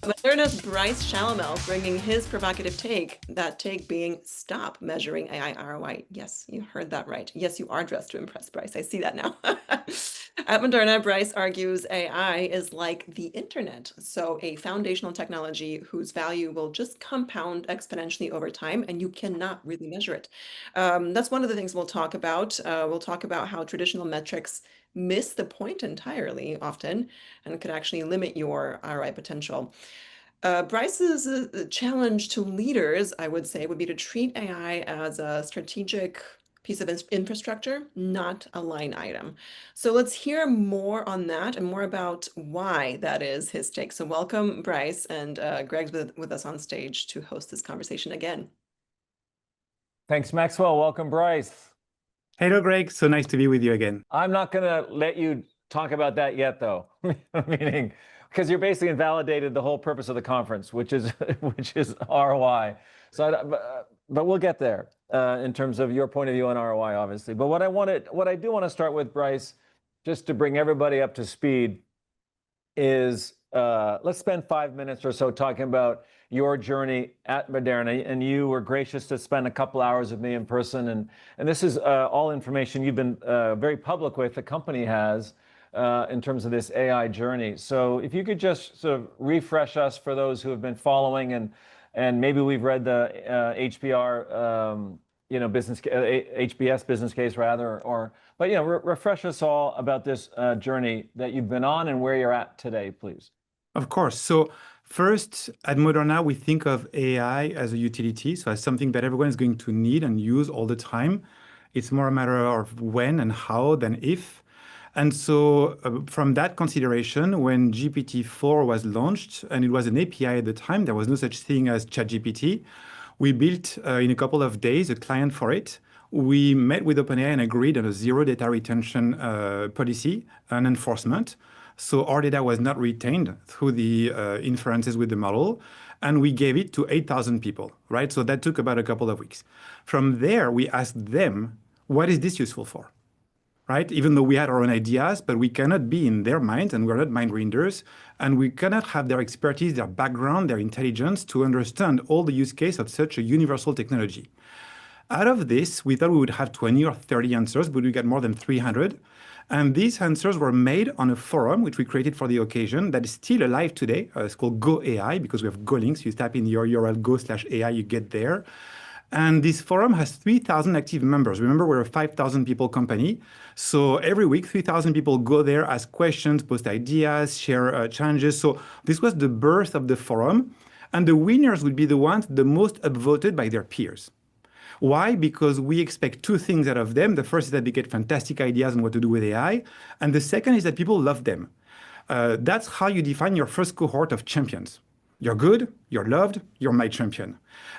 Moderna's Brice Challamel bringing his provocative take, that take being stop measuring AI ROI. Yes, you heard that right. Yes, you are dressed to impress, Brice. I see that now. At Moderna, Brice argues AI is like the internet, so a foundational technology whose value will just compound exponentially over time, and you cannot really measure it. That's one of the things we'll talk about. We'll talk about how traditional metrics miss the point entirely often and could actually limit your ROI potential. Brice's challenge to leaders, I would say, would be to treat AI as a strategic piece of infrastructure, not a line item. So let's hear more on that and more about why that is his take. So welcome, Brice, and Greg's with us on stage to host this conversation again. Thanks, Maxwell. Welcome, Brice. Hello, Greg. So nice to be with you again. I'm not going to let you talk about that yet, though. Meaning, because you're basically invalidated the whole purpose of the conference, which is ROI. So, but we'll get there in terms of your point of view on ROI, obviously. But what I do want to start with, Brice, just to bring everybody up to speed, is let's spend 5 minutes or so talking about your journey at Moderna, and you were gracious to spend a couple hours with me in person, and this is all information you've been very public with, the company has, in terms of this AI journey. So if you could just sort of refresh us for those who have been following, and maybe we've read the HBR, HBS business case rather, but refresh us all about this journey that you've been on and where you're at today, please. Of course. So first, at Moderna, we think of AI as a utility, so as something that everyone is going to need and use all the time. It's more a matter of when and how than if. And so from that consideration, when GPT-4 was launched, and it was an API at the time, there was no such thing as ChatGPT, we built in a couple of days a client for it. We met with OpenAI and agreed on a zero data retention policy and enforcement. So our data was not retained through the inferences with the model, and we gave it to 8,000 people, right? So that took about a couple of weeks. From there, we asked them, what is this useful for? Right? Even though we had our own ideas, but we cannot be in their minds, and we're not mind readers, and we cannot have their expertise, their background, their intelligence to understand all the use case of such a universal technology. Out of this, we thought we would have 20 or 30 answers, but we got more than 300. And these answers were made on a forum, which we created for the occasion, that is still alive today. It's called Go AI, because we have Go links. You type in your URL go/AI, you get there. And this forum has 3,000 active members. Remember, we're a 5,000 people company. So every week, 3,000 people go there, ask questions, post ideas, share challenges. So this was the birth of the forum. And the winners would be the ones the most upvoted by their peers. Why? Because we expect two things out of them. The first is that they get fantastic ideas on what to do with AI. And the second is that people love them. That's how you define your first cohort of champions. You're good, you're loved, you're my champion.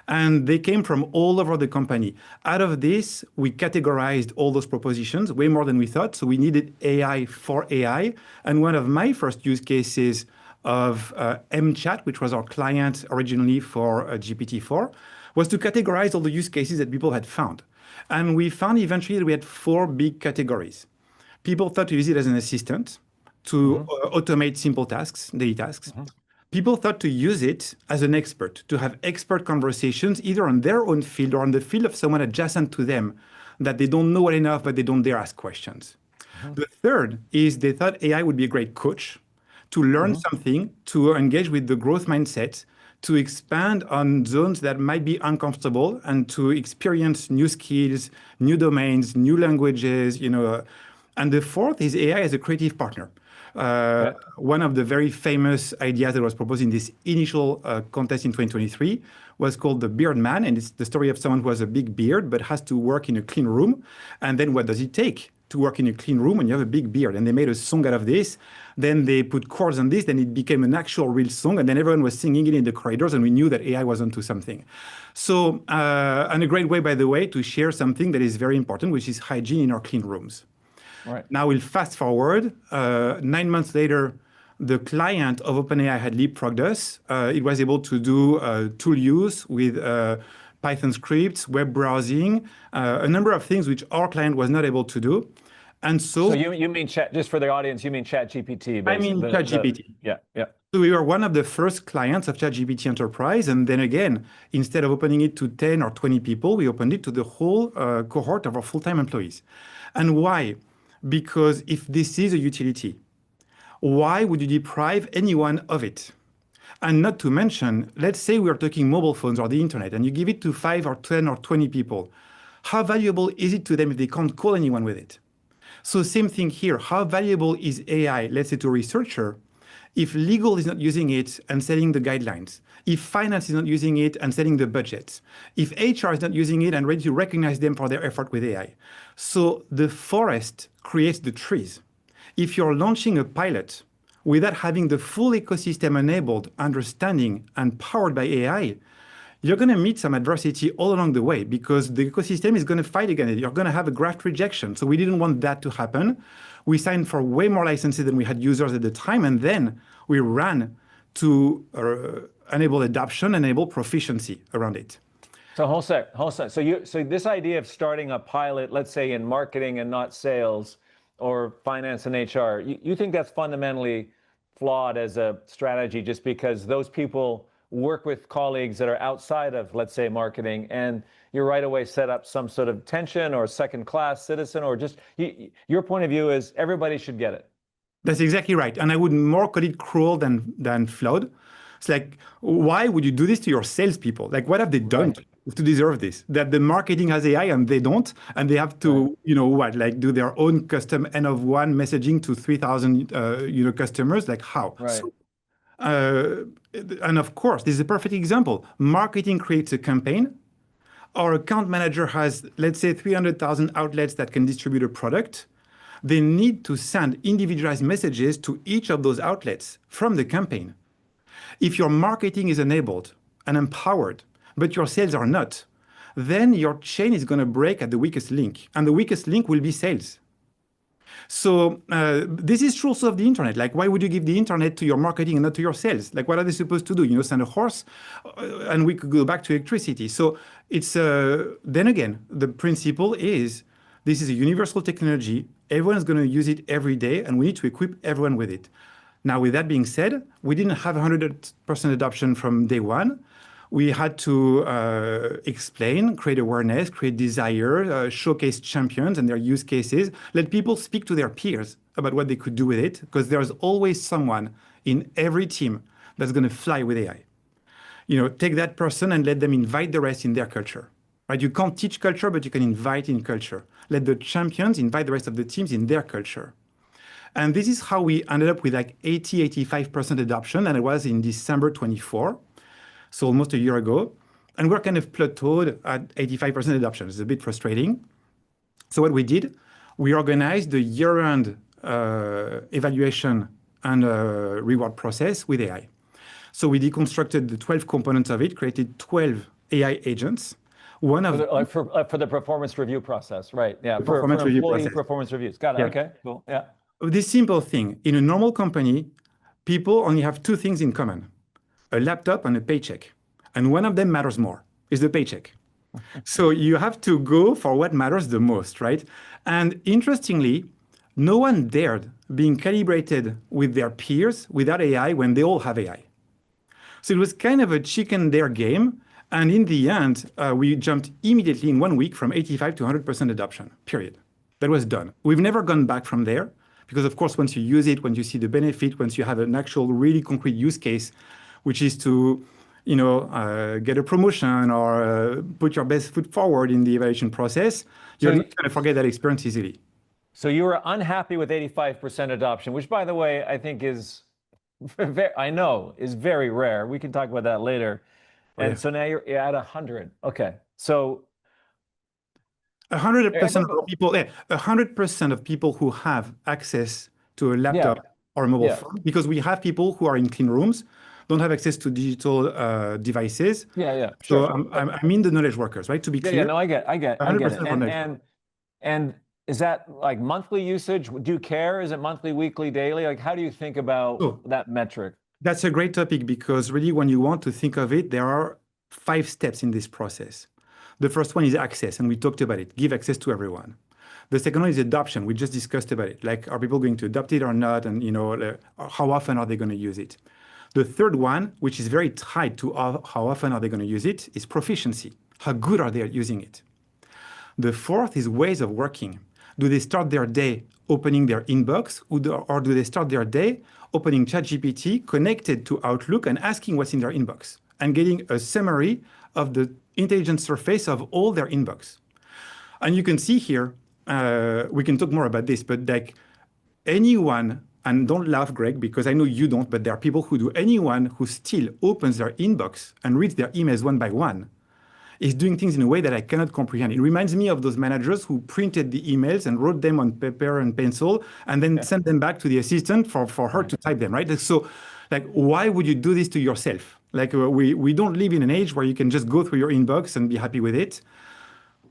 And they came from all over the company. Out of this, we categorized all those propositions, way more than we thought. So we needed AI for AI. And one of my first use cases of MChat, which was our client originally for GPT-4, was to categorize all the use cases that people had found. And we found eventually that we had 4 big categories. People thought to use it as an assistant to automate simple tasks, daily tasks. People thought to use it as an expert, to have expert conversations, either on their own field or on the field of someone adjacent to them that they don't know well enough, but they don't dare ask questions. The third is they thought AI would be a great coach to learn something, to engage with the growth mindset, to expand on zones that might be uncomfortable, and to experience new skills, new domains, new languages, And the fourth is AI as a creative partner. One of the very famous ideas that was proposed in this initial contest in 2023 was called the Beard Man, and it's the story of someone who has a big beard but has to work in a clean room. And then what does it take to work in a clean room when you have a big beard? And they made a song out of this. Then they put chords on this, then it became an actual real song, and then everyone was singing it in the corridors, and we knew that AI was onto something. So, and a great way, by the way, to share something that is very important, which is hygiene in our clean rooms. Right. Now we'll fast forward. 9 months later, the client of OpenAI had leapfrogged us. It was able to do tool use with Python scripts, web browsing, a number of things which our client was not able to do. And so you mean chat, just for the audience, you mean ChatGPT? I mean ChatGPT. Yeah. So we were one of the first clients of ChatGPT Enterprise. And then again, instead of opening it to 10 or 20 people, we opened it to the whole cohort of our full-time employees. And why? Because if this is a utility, why would you deprive anyone of it? And not to mention, let's say we are talking mobile phones or the internet, and you give it to 5 or 10 or 20 people. How valuable is it to them if they can't call anyone with it? So same thing here. How valuable is AI, let's say to a researcher, if legal is not using it and setting the guidelines, if finance is not using it and setting the budgets, if HR is not using it and ready to recognize them for their effort with AI? So the forest creates the trees. If you're launching a pilot without having the full ecosystem enabled, understanding, and powered by AI, you're going to meet some adversity all along the way because the ecosystem is going to fight against it. You're going to have a graft rejection. So we didn't want that to happen. We signed for way more licenses than we had users at the time. And then we ran to enable adoption, enable proficiency around it. So hold sec. So this idea of starting a pilot, let's say in marketing and not sales, or finance and HR, you think that's fundamentally flawed as a strategy just because those people work with colleagues that are outside of, let's say, marketing, and you right away set up some sort of tension or second-class citizen, or just your point of view is everybody should get it. That's exactly right. And I would more call it cruel than flawed. It's like, why would you do this to your salespeople? Like, what have they done to deserve this? That the marketing has AI and they don't, and they have to, like do their own custom N of one messaging to 3,000, customers. Like how? Right. So, and of course, this is a perfect example. Marketing creates a campaign. Our account manager has, let's say, 300,000 outlets that can distribute a product. They need to send individualized messages to each of those outlets from the campaign. If your marketing is enabled and empowered, but your sales are not, then your chain is going to break at the weakest link. And the weakest link will be sales. So this is true also of the internet. Like, why would you give the internet to your marketing and not to your sales? Like, what are they supposed to do? Send a horse? And we could go back to electricity. So it's, then again, the principle is this is a universal technology. Everyone is going to use it every day, and we need to equip everyone with it. Now, with that being said, we didn't have 100% adoption from day one. We had to explain, create awareness, create desire, showcase champions and their use cases, let people speak to their peers about what they could do with it, because there's always someone in every team that's going to fly with AI. Take that person and let them invite the rest in their culture. Right? You can't teach culture, but you can invite in culture. Let the champions invite the rest of the teams in their culture. And this is how we ended up with like 85% adoption, and it was in December 24. So almost a year ago. And we're kind of plateaued at 85% adoption. It's a bit frustrating. So what we did, we organized the year-end evaluation and reward process with AI. So we deconstructed the 12 components of it, created 12 AI agents. One of for the performance review process, right? Yeah, for employee performance reviews. Got it. Yeah. Okay, cool. Yeah. This simple thing, in a normal company, people only have two things in common: a laptop and a paycheck. And one of them matters more, is the paycheck. So you have to go for what matters the most, right? And interestingly, no one dared being calibrated with their peers without AI when they all have AI. So it was kind of a chicken dare game. And in the end, we jumped immediately in 1 week from 85 to 100% adoption, period. That was done. We've never gone back from there because, of course, once you use it, once you see the benefit, once you have an actual really concrete use case, which is to get a promotion or put your best foot forward in the evaluation process, you're not going to forget that experience easily. So you were unhappy with 85% adoption, which, by the way, I think is, is very rare. We can talk about that later. And so now you're at 100. Okay. So 100% of people, 100% of people who have access to a laptop or a mobile phone, because we have people who are in clean rooms, don't have access to digital devices. Sure. So I mean the knowledge workers, right? To be clear. Yeah, no, I get it. And is that like monthly usage? Do you care? Is it monthly, weekly, daily? Like, how do you think about that metric? That's a great topic because really when you want to think of it, there are 5 steps in this process. The first one is access, and we talked about it. Give access to everyone. The second one is adoption. We just discussed about it. Like, are people going to adopt it or not? And, how often are they going to use it? The third one, which is very tied to how often are they going to use it, is proficiency. How good are they at using it? The fourth is ways of working. Do they start their day opening their inbox, or do they start their day opening ChatGPT, connected to Outlook, and asking what's in their inbox and getting a summary of the intelligence surface of all their inbox? And you can see here, we can talk more about this, but like anyone, and don't laugh, Greg, because I know you don't, but there are people who do. Anyone who still opens their inbox and reads their emails one by one is doing things in a way that I cannot comprehend. It reminds me of those managers who printed the emails and wrote them on paper and pencil and then sent them back to the assistant for her to type them, right? So, like, why would you do this to yourself? Like, we don't live in an age where you can just go through your inbox and be happy with it.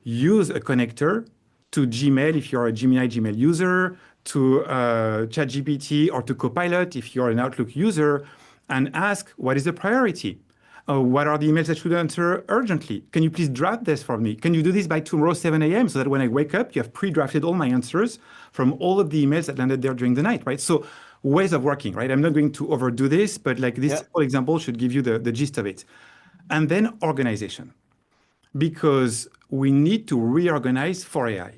Use a connector to Gmail if you're a Gemini Gmail user, to ChatGPT or to Copilot if you're an Outlook user, and ask, what is the priority? What are the emails I should answer urgently? Can you please draft this for me? Can you do this by tomorrow 7 a.m. so that when I wake up, you have pre-drafted all my answers from all of the emails that landed there during the night, right? So ways of working, right? I'm not going to overdo this, but like this simple example should give you the gist of it. And then organization, because we need to reorganize for AI.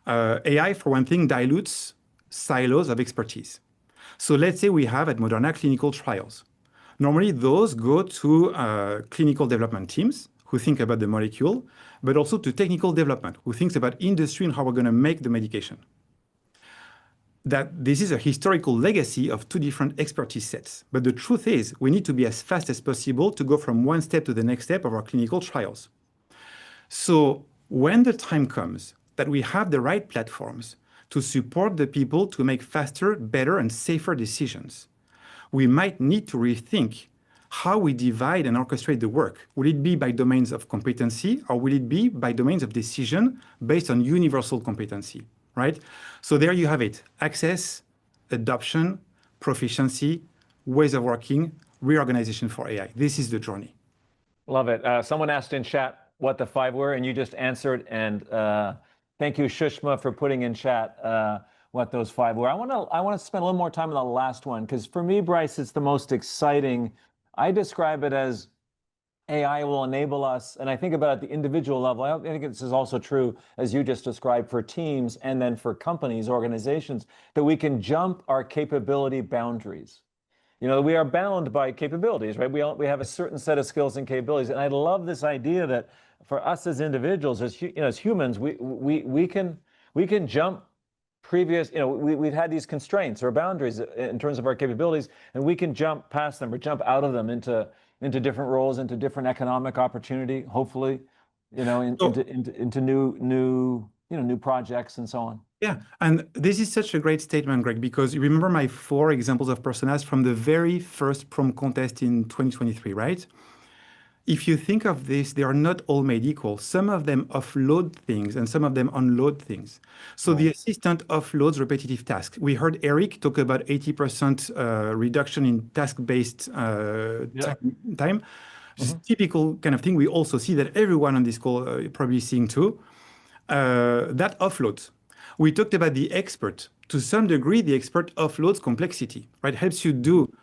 AI, for one thing, dilutes silos of expertise. So let's say we have at Moderna clinical trials. Normally, those go to clinical development teams who think about the molecule, but also to technical development, who thinks about industry and how we're going to make the medication. That this is a historical legacy of two different expertise sets. But the truth is, we need to be as fast as possible to go from one step to the next step of our clinical trials. So when the time comes that we have the right platforms to support the people to make faster, better, and safer decisions, we might need to rethink how we divide and orchestrate the work. Will it be by domains of competency, or will it be by domains of decision based on universal competency, right? So there you have it. Access, adoption, proficiency, ways of working, reorganization for AI. This is the journey. Love it. Someone asked in chat what the 5 were, and you just answered. And thank you, Shushma, for putting in chat what those 5 were. I want to spend a little more time on the last one, because for me, Brice, it's the most exciting. I describe it as AI will enable us, and I think about it at the individual level. I think this is also true, as you just described, for teams and then for companies, organizations, that we can jump our capability boundaries. You know, we are bound by capabilities, right? We have a certain set of skills and capabilities, and I love this idea that for us as individuals, as humans, we can jump previous, we've had these constraints or boundaries in terms of our capabilities, and we can jump past them or jump out of them into different roles, into different economic opportunity, hopefully, into new projects and so on. Yeah, and this is such a great statement, Greg, because you remember my 4 examples of personas from the very first prompt contest in 2023, right? If you think of this, they are not all made equal. Some of them offload things and some of them unload things. So the assistant offloads repetitive tasks. We heard Eric talk about 80% reduction in task-based time. Typical kind of thing. We also see that everyone on this call probably seeing too. That offloads. We talked about the expert. To some degree, the expert offloads complexity, right? Helps you do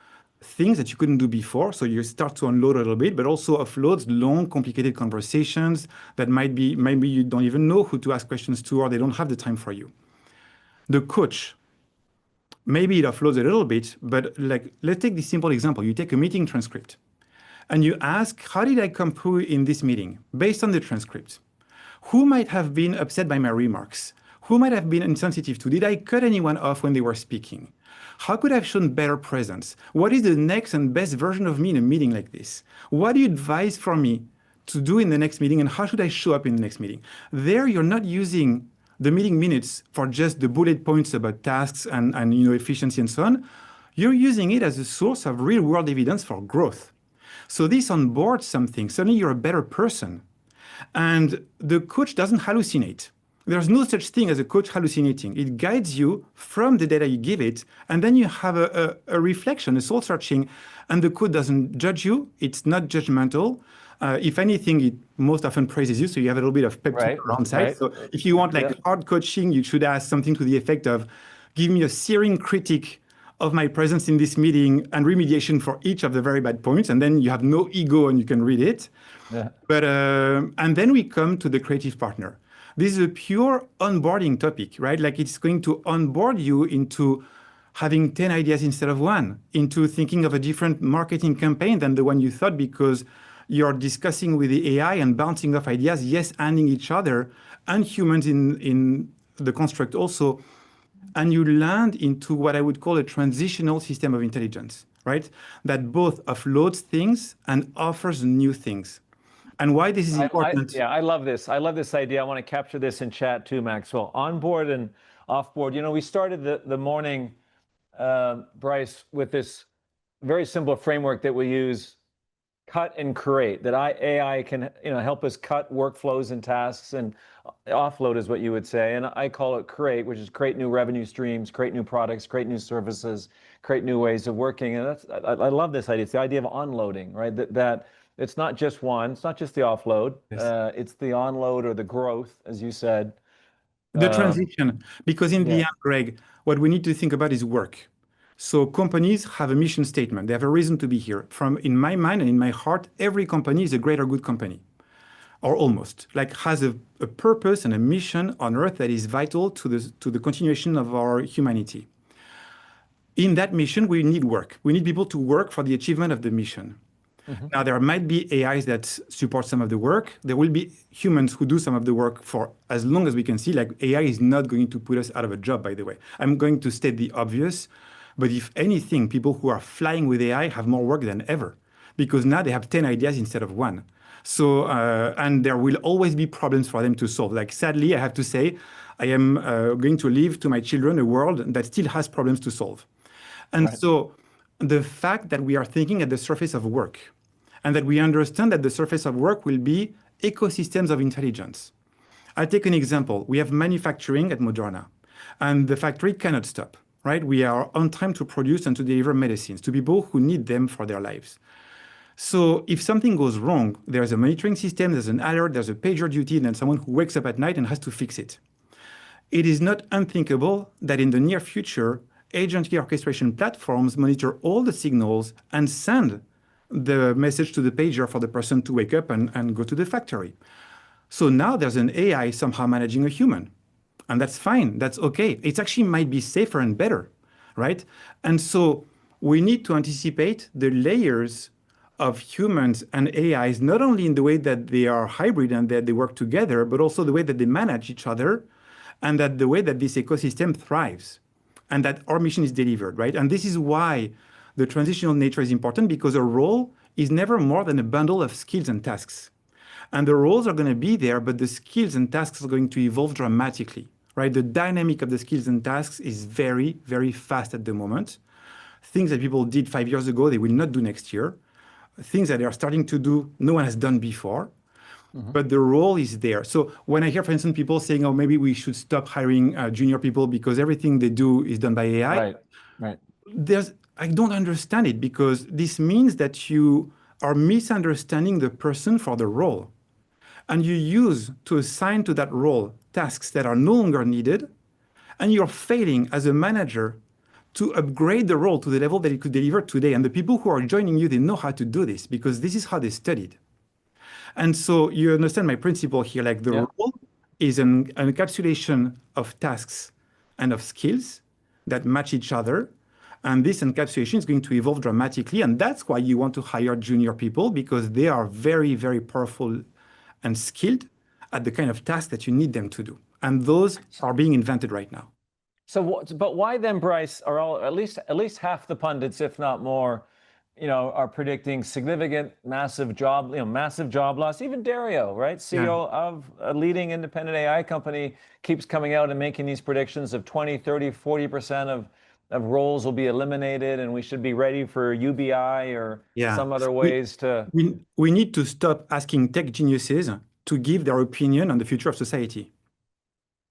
things that you couldn't do before. So you start to unload a little bit, but also offloads long, complicated conversations that maybe you don't even know who to ask questions to, or they don't have the time for you. The coach, maybe it offloads a little bit, but like, let's take this simple example. You take a meeting transcript and you ask, how did I come through in this meeting based on the transcript? Who might have been upset by my remarks? Who might have been insensitive to? Did I cut anyone off when they were speaking? How could I have shown better presence? What is the next and best version of me in a meeting like this? What do you advise for me to do in the next meeting, and how should I show up in the next meeting? There, you're not using the meeting minutes for just the bullet points about tasks and efficiency and so on. You're using it as a source of real-world evidence for growth. So this onboards something. Suddenly, you're a better person. And the coach doesn't hallucinate. There's no such thing as a coach hallucinating. It guides you from the data you give it, and then you have a reflection, a soul searching, and the coach doesn't judge you. It's not judgmental. If anything, it most often praises you, so you have a little bit of pep talk around side. Right. So if you want hard coaching, you should ask something to the effect of, give me a searing critique of my presence in this meeting and remediation for each of the very bad points. And then you have no ego and you can read it. Yeah. But and then we come to the creative partner. This is a pure onboarding topic, right? Like it's going to onboard you into having 10 ideas instead of one, into thinking of a different marketing campaign than the one you thought because you're discussing with the AI and bouncing off ideas, yes, handing each other and humans in the construct also. And you land into what I would call a transitional system of intelligence, right? That both offloads things and offers new things. And why this is important? Yeah, I love this. I love this idea. I want to capture this in chat too, Maxwell. On board and off board. You know, we started the morning, Brice, with this very simple framework that we use, cut and create. That AI can, you know, help us cut workflows and tasks, and offload is what you would say. And I call it create, which is create new revenue streams, create new products, create new services, create new ways of working. And I love this idea. It's the idea of onloading, right? That it's not just one, it's not just the offload, Yes. it's the onload or the growth, as you said. The transition, because in the Yeah. end, Greg, what we need to think about is work. So companies have a mission statement. They have a reason to be here. From in my mind and in my heart, every company is a greater good company, or almost, like has a purpose and a mission on earth that is vital to the continuation of our humanity. In that mission, we need work. We need people to work for the achievement of the mission. Now, there might be AIs that support some of the work. There will be humans who do some of the work for as long as we can see. Like AI is not going to put us out of a job, by the way. I'm going to state the obvious. But if anything, people who are flying with AI have more work than ever because now they have 10 ideas instead of one. So, and there will always be problems for them to solve. Like, sadly, I have to say, I am going to leave to my children a world that still has problems to solve. And Right. so the fact that we are thinking at the surface of work and that we understand that the surface of work will be ecosystems of intelligence. I'll take an example. We have manufacturing at Moderna, and the factory cannot stop, right? We are on time to produce and to deliver medicines to people who need them for their lives. So if something goes wrong, there's a monitoring system, there's an alert, there's a pager duty, and then someone who wakes up at night and has to fix it. It is not unthinkable that in the near future, agent key orchestration platforms monitor all the signals and send the message to the pager for the person to wake up and go to the factory. So now there's an AI somehow managing a human. And that's fine. That's okay. It actually might be safer and better, right? And so we need to anticipate the layers of humans and AIs, not only in the way that they are hybrid and that they work together, but also the way that they manage each other and that the way that this ecosystem thrives and that our mission is delivered, right? And this is why the transitional nature is important, because a role is never more than a bundle of skills and tasks. And the roles are going to be there, but the skills and tasks are going to evolve dramatically, right? The dynamic of the skills and tasks is very, very fast at the moment. Things that people did 5 years ago, they will not do next year. Things that they are starting to do, no one has done before. But the role is there. So when I hear, for instance, people saying, oh, maybe we should stop hiring junior people because everything they do is done by AI, Right. Right. I don't understand it, because this means that you are misunderstanding the person for the role. And you use to assign to that role tasks that are no longer needed, and you're failing as a manager to upgrade the role to the level that it could deliver today. And the people who are joining you, they know how to do this because this is how they studied. And so you understand my principle here, like the Yeah. role is an encapsulation of tasks and of skills that match each other. And this encapsulation is going to evolve dramatically. And that's why you want to hire junior people, because they are very, very powerful and skilled at the kind of task that you need them to do. And those are being invented right now. So, but why then, Brice, are all at least half the pundits, if not more, are predicting significant, massive job loss. Even Dario, right, CEO of a leading independent AI company, keeps coming out and making these predictions of 20, 30, 40% of roles will be eliminated, and we should be ready for UBI or some other ways to. We need to stop asking tech geniuses to give their opinion on the future of society.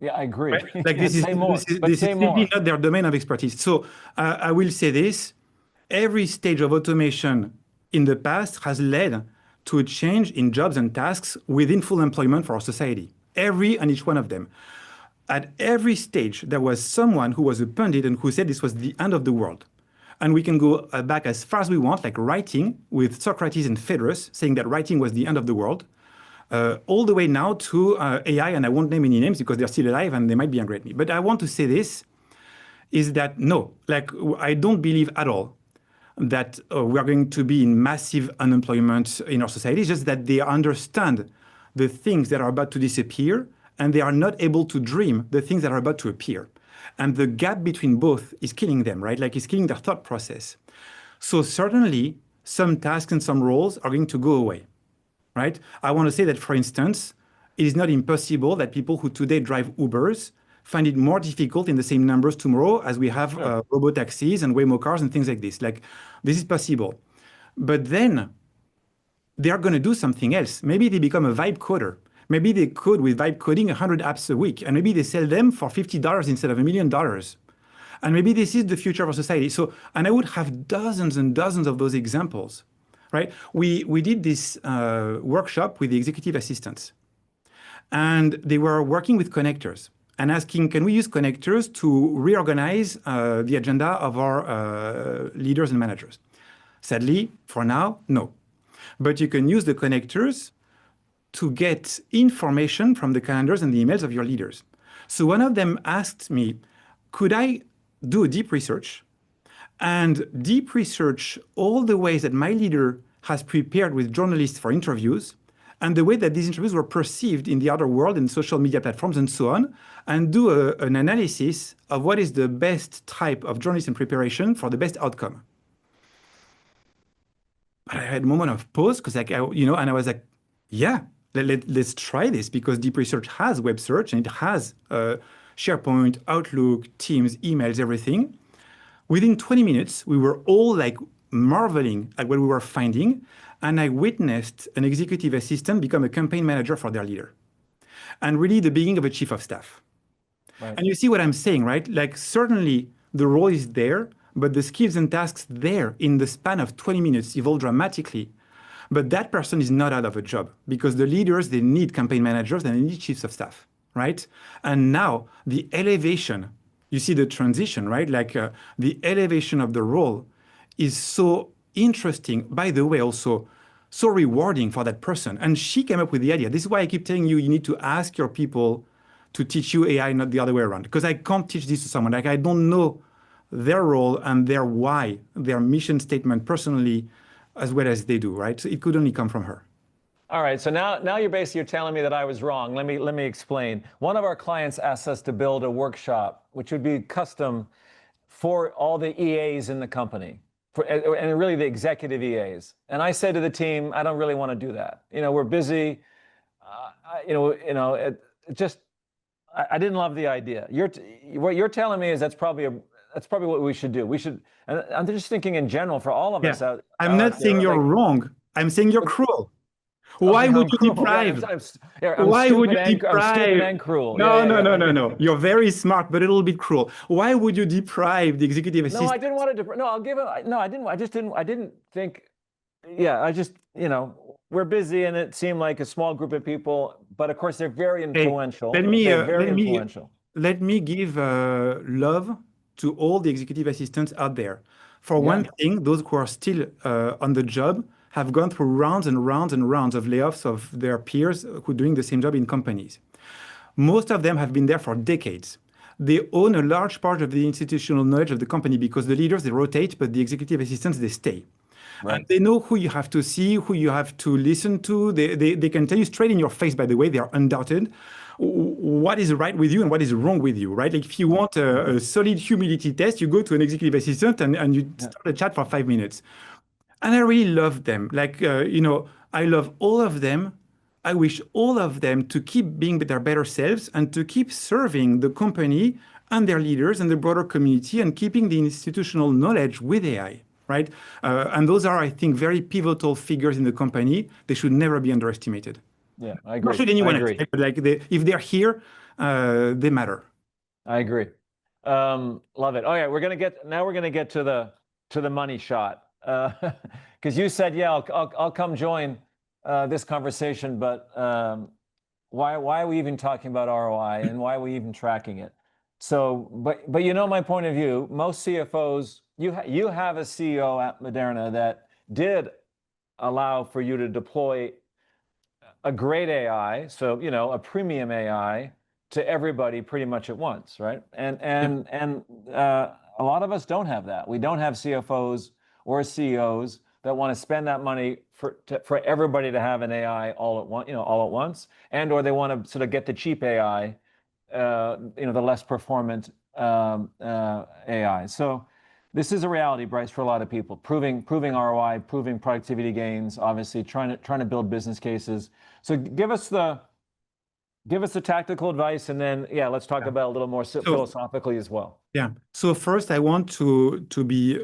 Yeah, I agree. Right? Like this say more, is but say simply more. not their domain of expertise. So I will say this: every stage of automation in the past has led to a change in jobs and tasks within full employment for our society. Every and each one of them. At every stage, there was someone who was a pundit and who said this was the end of the world. And we can go back as far as we want, like writing with Socrates and Phaedrus, saying that writing was the end of the world, all the way now to AI, and I won't name any names because they're still alive and they might be angry at me. But I want to say this, is that no, like I don't believe at all that we are going to be in massive unemployment in our society. It's just that they understand the things that are about to disappear and they are not able to dream the things that are about to appear. And the gap between both is killing them, right? Like it's killing their thought process. So certainly some tasks and some roles are going to go away, right? I want to say that, for instance, it is not impossible that people who today drive Ubers find it more difficult in the same numbers tomorrow as we have robo-taxis and Waymo cars and things like this. Like, this is possible. But then they are going to do something else. Maybe they become a vibe coder. Maybe they code with vibe coding 100 apps a week, and maybe they sell them for $50 instead of $1 million. And maybe this is the future of our society. So, and I would have dozens and dozens of those examples, right? We did this workshop with the executive assistants, and they were working with connectors and asking, can we use connectors to reorganize the agenda of our leaders and managers? Sadly, for now, no. But you can use the connectors to get information from the calendars and the emails of your leaders. So one of them asked me, could I do a deep research and deep research all the ways that my leader has prepared with journalists for interviews and the way that these interviews were perceived in the outer world and social media platforms and so on, and do an analysis of what is the best type of journalism preparation for the best outcome. But I had a moment of pause because, like, and I was like, yeah, let's try this, because deep research has web search and it has SharePoint, Outlook, Teams, emails, everything. Within 20 minutes, we were all like marveling at what we were finding. And I witnessed an executive assistant become a campaign manager for their leader. And really the beginning of a chief of staff. Right. And you see what I'm saying, right? Like certainly the role is there, but the skills and tasks there in the span of 20 minutes evolve dramatically. But that person is not out of a job because the leaders, they need campaign managers and they need chiefs of staff, right? And now the elevation, you see the transition, right? Like the elevation of the role is so interesting, by the way, also so rewarding for that person. And she came up with the idea. This is why I keep telling you, you need to ask your people to teach you AI, not the other way around. Because I can't teach this to someone. Like I don't know their role and their why, their mission statement personally, as well as they do, right? So it could only come from her. All right, so now you're telling me that I was wrong. Let me explain. One of our clients asked us to build a workshop, which would be custom for all the EAs in the company, and really the executive EAs. And I said to the team, I don't really want to do that. We're busy. I didn't love the idea. What you're telling me is that's probably what we should do. We should. And I'm just thinking in general for all of us out. I'm not saying you're wrong. I'm saying you're cruel. Why would you deprive? Why would you deprive? I'm stupid and cruel. No. You're very smart, but a little bit cruel. Why would you deprive the executive assistant? No, I didn't want to. No, I'll give it. No, I didn't. I didn't think. Yeah, I just, we're busy, and it seemed like a small group of people. But of course, they're very influential. Let me give love to all the executive assistants out there. For one thing, those who are still on the job have gone through rounds and rounds and rounds of layoffs of their peers who are doing the same job in companies. Most of them have been there for decades. They own a large part of the institutional knowledge of the company because the leaders, they rotate, but the executive assistants, they stay. Right. And they know who you have to see, who you have to listen to. They can tell you straight in your face, by the way, they are undoubted, what is right with you and what is wrong with you, right? Like if you want a solid humility test, you go to an executive assistant and you start a chat for 5 minutes. And I really love them. Like, I love all of them. I wish all of them to keep being their better selves and to keep serving the company and their leaders and the broader community and keeping the institutional knowledge with AI, right? And those are, I think, very pivotal figures in the company. They should never be underestimated. Yeah, I agree. Nor should anyone else, but like if they're here, they matter. I agree. Love it. Oh yeah, we're gonna get to the money shot. Because you said, yeah, I'll come join this conversation, but why are we even talking about ROI and why are we even tracking it? So, but you know my point of view. Most CFOs, you have a CEO at Moderna that did allow for you to deploy a great AI, so a premium AI to everybody pretty much at once, right? And a lot of us don't have that. We don't have CFOs or CEOs that want to spend that money for everybody to have an AI all at once, all at once, or they want to sort of get the cheap AI, the less performant AI. So this is a reality, Brice, for a lot of people. Proving ROI, proving productivity gains, obviously trying to build business cases. So give us the tactical advice, and then let's talk about a little more philosophically as well. Yeah. So first, I want to be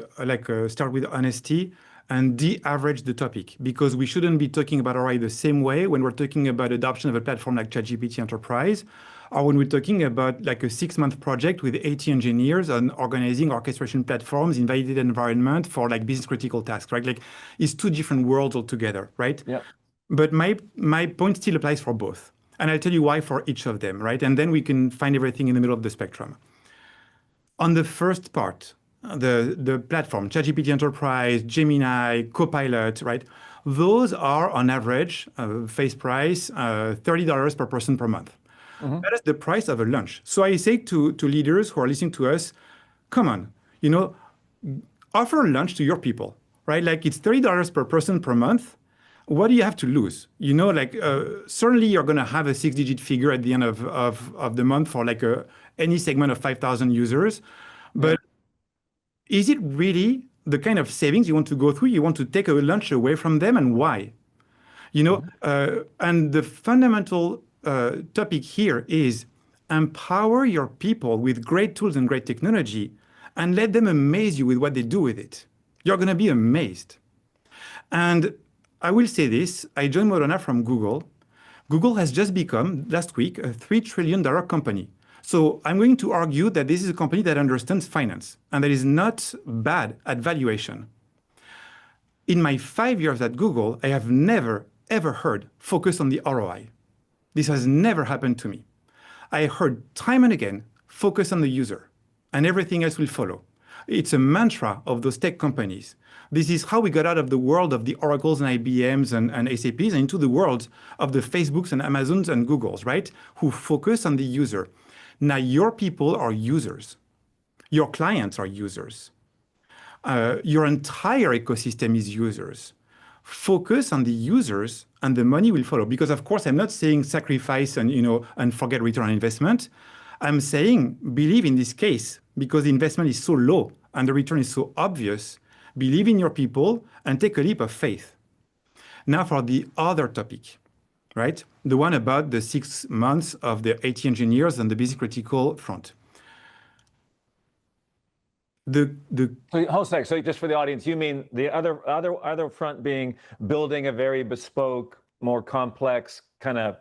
start with honesty and de-average the topic, because we shouldn't be talking about ROI the same way when we're talking about adoption of a platform like ChatGPT Enterprise, or when we're talking about like a 6-month project with 80 engineers on organizing orchestration platforms in validated environment for like business critical tasks, right? Like it's two different worlds altogether, right? Yeah. But my point still applies for both. And I'll tell you why for each of them, right? And then we can find everything in the middle of the spectrum. On the first part, the platform, ChatGPT Enterprise, Gemini, Copilot, right? Those are on average, face price, $30 per person per month. Mm-hmm. That is the price of a lunch. So I say to leaders who are listening to us, come on, offer lunch to your people, right? Like it's $30 per person per month. What do you have to lose? Certainly you're going to have a 6-digit figure at the end of the month for like any segment of 5,000 users. But is it really the kind of savings you want to go through? You want to take a lunch away from them, and why? And the fundamental topic here is empower your people with great tools and great technology and let them amaze you with what they do with it. You're going to be amazed. And I will say this, I joined Moderna from Google. Google has just become, last week, a $3 trillion company. So I'm going to argue that this is a company that understands finance and that is not bad at valuation. In my 5 years at Google, I have never, ever heard focus on the ROI. This has never happened to me. I heard time and again, focus on the user, and everything else will follow. It's a mantra of those tech companies. This is how we got out of the world of the Oracles and IBMs and SAPs and into the world of the Facebooks and Amazons and Googles, right? Who focus on the user. Now, your people are users. Your clients are users. Your entire ecosystem is users. Focus on the users and the money will follow. Because of course, I'm not saying sacrifice and forget return on investment. I'm saying believe in this case because the investment is so low and the return is so obvious. Believe in your people and take a leap of faith. Now for the other topic, right? The one about the 6 months of the 80 engineers and the business critical front. So hold a sec. So just for the audience, you mean the other front being building a very bespoke, more complex kind of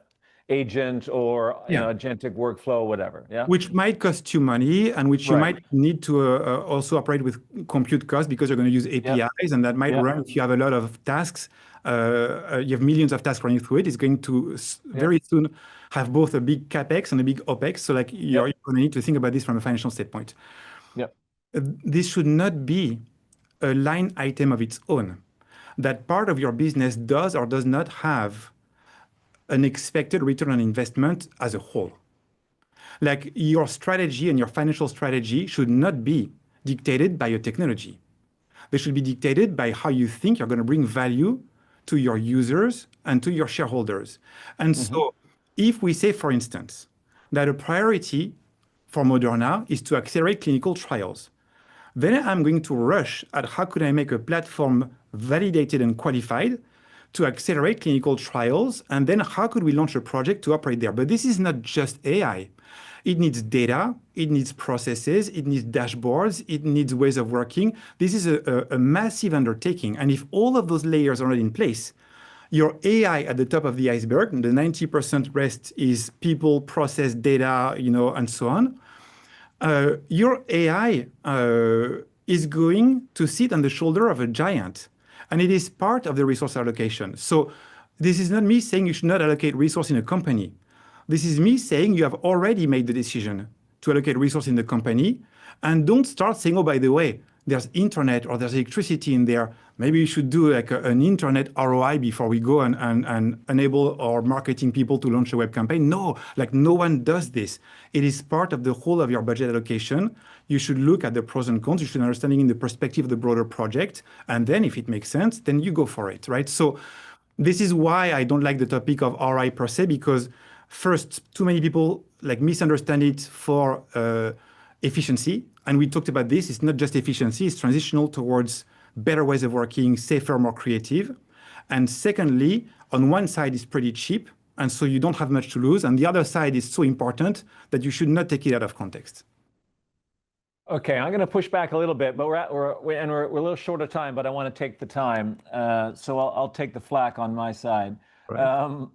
agent or agentic workflow, whatever. Yeah. Which might cost you money and which you might need to also operate with compute costs because you're going to use APIs and that might run if you have a lot of tasks. You have millions of tasks running through it. It's going to very soon have both a big CapEx and a big OpEx. So like you're going to need to think about this from a financial standpoint. Yep. This should not be a line item of its own. That part of your business does or does not have an expected return on investment as a whole. Like your strategy and your financial strategy should not be dictated by your technology. They should be dictated by how you think you're going to bring value to your users and to your shareholders. And so if we say, for instance, that a priority for Moderna is to accelerate clinical trials, then I'm going to rush at how could I make a platform validated and qualified to accelerate clinical trials, and then how could we launch a project to operate there? But this is not just AI. It needs data, it needs processes, it needs dashboards, it needs ways of working. This is a massive undertaking. And if all of those layers are not in place, your AI at the top of the iceberg, and the 90% rest is people, process, data, and so on. Your AI is going to sit on the shoulder of a giant. And it is part of the resource allocation. So this is not me saying you should not allocate resource in a company. This is me saying you have already made the decision to allocate resource in the company. And don't start saying, oh, by the way, there's internet or there's electricity in there. Maybe you should do like an internet ROI before we go and enable our marketing people to launch a web campaign. No, like no one does this. It is part of the whole of your budget allocation. You should look at the pros and cons. You should understand it in the perspective of the broader project. And then if it makes sense, then you go for it, right? So this is why I don't like the topic of ROI per se, because first, too many people like misunderstand it for efficiency. And we talked about this. It's not just efficiency, it's transitional towards better ways of working, safer, more creative. And secondly, on one side, it's pretty cheap. And so you don't have much to lose. And the other side is so important that you should not take it out of context. Okay, I'm going to push back a little bit, but we're a little short of time, but I want to take the time. So I'll take the flack on my side. Right.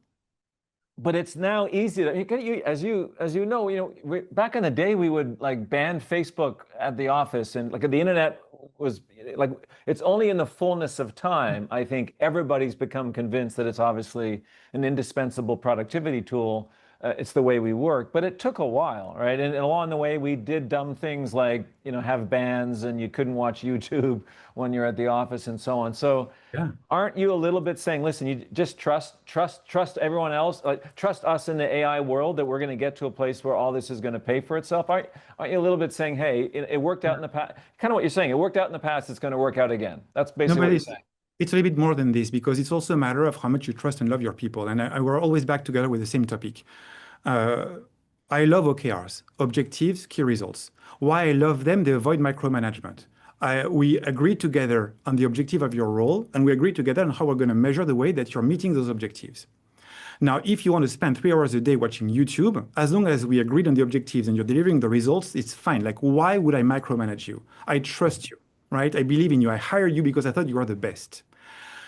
But it's now easy to, as you know, back in the day, we would like ban Facebook at the office, and like the internet was like, it's only in the fullness of time, I think everybody's become convinced that it's obviously an indispensable productivity tool. It's the way we work, but it took a while, right? And along the way, we did dumb things like, have bans and you couldn't watch YouTube when you're at the office and so on. So Yeah. aren't you a little bit saying, listen, you just trust everyone else, trust us in the AI world that we're going to get to a place where all this is going to pay for itself? Aren't you a little bit saying, hey, it worked out in the past, kind of what you're saying, it worked out in the past, it's going to work out again. That's basically what you're saying. It's a little bit more than this, because it's also a matter of how much you trust and love your people. And we're always back together with the same topic. I love OKRs, objectives, key results. Why I love them? They avoid micromanagement. We agree together on the objective of your role, and we agree together on how we're going to measure the way that you're meeting those objectives. Now, if you want to spend 3 hours a day watching YouTube, as long as we agreed on the objectives and you're delivering the results, it's fine. Like, why would I micromanage you? I trust you, right? I believe in you. I hired you because I thought you were the best.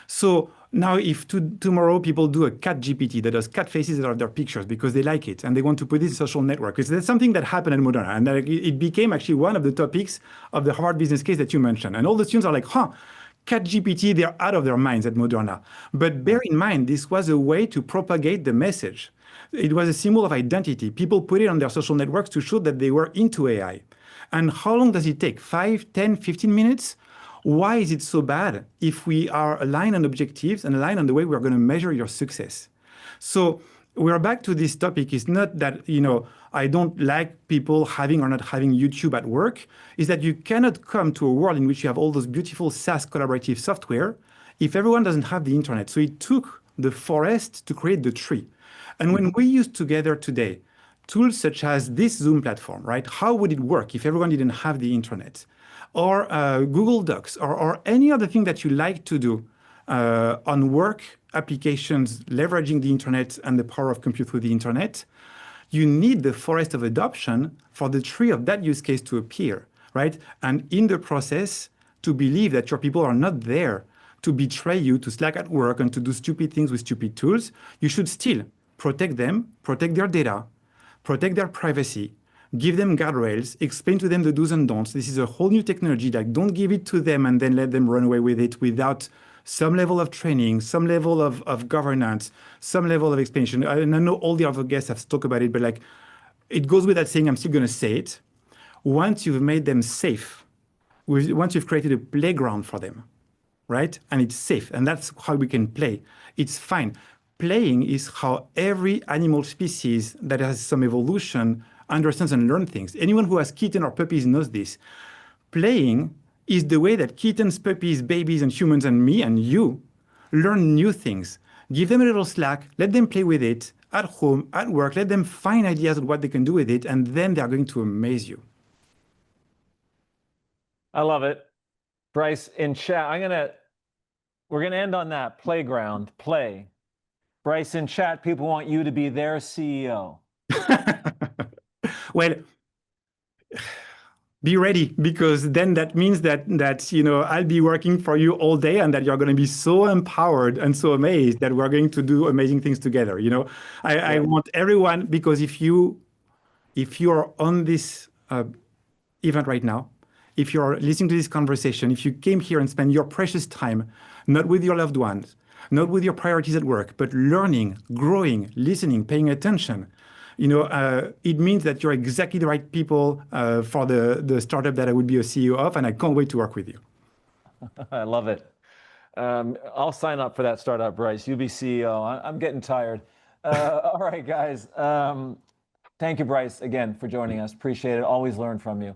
So now if tomorrow people do a cat GPT that does cat faces that are their pictures because they like it and they want to put it in social network, because that's something that happened at Moderna, and it became actually one of the topics of the Harvard business case that you mentioned. And all the students are like, cat GPT, they're out of their minds at Moderna. But bear in mind, this was a way to propagate the message. It was a symbol of identity. People put it on their social networks to show that they were into AI. And how long does it take? 5, 10, 15 minutes? Why is it so bad if we are aligned on objectives and aligned on the way we're going to measure your success? So we're back to this topic. It's not that, I don't like people having or not having YouTube at work. Is that you cannot come to a world in which you have all those beautiful SaaS collaborative software if everyone doesn't have the internet. So it took the forest to create the tree. And when we use together today tools such as this Zoom platform, right? How would it work if everyone didn't have the internet? Or Google Docs, or any other thing that you like to do on work applications, leveraging the internet and the power of compute through the internet, you need the forest of adoption for the tree of that use case to appear, right? And in the process, to believe that your people are not there to betray you, to slack at work, and to do stupid things with stupid tools, you should still protect them, protect their data, protect their privacy, give them guardrails, explain to them the do's and don'ts. This is a whole new technology. Like, don't give it to them and then let them run away with it without some level of training, some level of governance, some level of explanation. And I know all the other guests have talked about it, but like, it goes without saying, I'm still going to say it. Once you've made them safe, once you've created a playground for them, right? And it's safe, and that's how we can play. It's fine. Playing is how every animal species that has some evolution understands and learns things. Anyone who has kitten or puppies knows this. Playing is the way that kittens, puppies, babies, and humans, and me and you learn new things. Give them a little slack, let them play with it at home, at work, let them find ideas of what they can do with it, and then they're going to amaze you. I love it. Brice, in chat, we're gonna end on that. Playground, play. Brice, in chat, people want you to be their CEO. Well, be ready, because then that means that I'll be working for you all day, and that you're going to be so empowered and so amazed that we're going to do amazing things together. I want everyone, because if you are on this event right now, if you're listening to this conversation, if you came here and spend your precious time not with your loved ones, not with your priorities at work, but learning, growing, listening, paying attention, it means that you're exactly the right people for the startup that I would be a CEO of, and I can't wait to work with you. I love it. I'll sign up for that startup, Brice. You be CEO. I'm getting tired. All right, guys. Thank you, Brice, again for joining us. Appreciate it. Always learn from you.